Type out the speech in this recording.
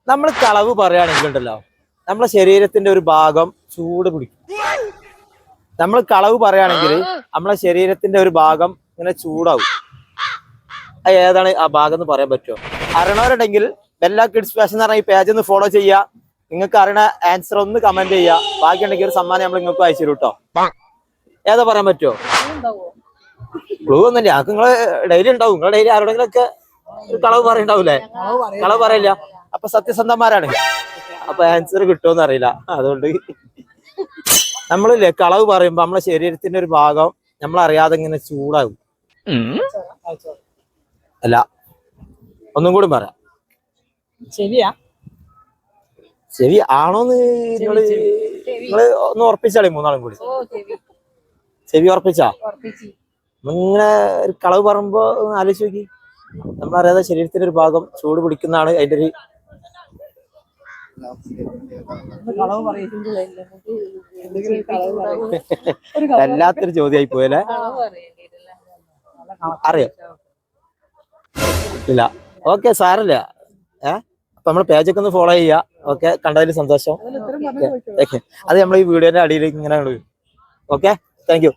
നമ്മൾ കളവ് പറയുകയാണെങ്കിൽ ഉണ്ടല്ലോ നമ്മളെ ശരീരത്തിന്റെ ഒരു ഭാഗം ചൂട് പിടിക്കും. നമ്മൾ കളവ് പറയുകയാണെങ്കിൽ നമ്മളെ ശരീരത്തിന്റെ ഒരു ഭാഗം ഇങ്ങനെ ചൂടാവും. അത് ഏതാണ് ആ ഭാഗം എന്ന് പറയാൻ പറ്റുമോ? അറിയണവരുണ്ടെങ്കിൽ ബെല്ല കിഡ്സ് ഫാഷൻ എന്ന് പറഞ്ഞ ഈ പേജ് ഒന്ന് ഫോളോ ചെയ്യുക. നിങ്ങൾക്ക് അറിയണ ആൻസർ ഒന്ന് കമന്റ് ചെയ്യുക. ബാക്കിയുണ്ടെങ്കിൽ ഒരു സമ്മാനം നമ്മൾ നിങ്ങൾക്ക് അയച്ചു തരും കേട്ടോ. ഏതാ പറയാൻ പറ്റുമോ? ക്ലൂ ഒന്നുമില്ല. ഞങ്ങൾക്ക് നിങ്ങള് ഡെയിലി ഉണ്ടാവും. നിങ്ങൾ ഡെയിലി ആരോടെങ്കിലും ഒക്കെ കളവ് പറയണ്ടാവൂലേ? കളവ് പറയില്ല. അപ്പൊ സത്യസന്ധന്മാരാണ്. അപ്പൊ ആൻസർ കിട്ടുമെന്ന് അറിയില്ല. അതുകൊണ്ട് നമ്മളില്ലേ കളവ് പറയുമ്പോ നമ്മളെ ശരീരത്തിന്റെ ഒരു ഭാഗം നമ്മളറിയാതെ ഇങ്ങനെ ചൂടാകും. അല്ല, ഒന്നും കൂടി പറയാം. ശരി ആണോന്ന് നിങ്ങള് ഒന്ന് ഉറപ്പിച്ചാളേ മൂന്നാളും കൂടി. ചെവി ഉറപ്പിച്ചാ? ഇങ്ങനെ ഒരു കളവ് പറയുമ്പോ ആലോചിച്ച് നോക്കി. നമ്മളറിയാതെ ശരീരത്തിന്റെ ഒരു ഭാഗം ചൂട് പിടിക്കുന്നതാണ് അതിന്റെ ഒരു വല്ലാത്തൊരു ചോദ്യമായി പോയല്ലേ. അറിയോ? ഇല്ല. ഓക്കെ, സാരല്ല. അപ്പൊ നമ്മള് പേജൊക്കെ ഒന്ന് ഫോളോ ചെയ്യാ. ഓക്കെ, കണ്ടതിൽ സന്തോഷം. അത് നമ്മൾ ഈ വീഡിയോന്റെ അടിയിൽ ഇങ്ങനെ. Okay, thank you.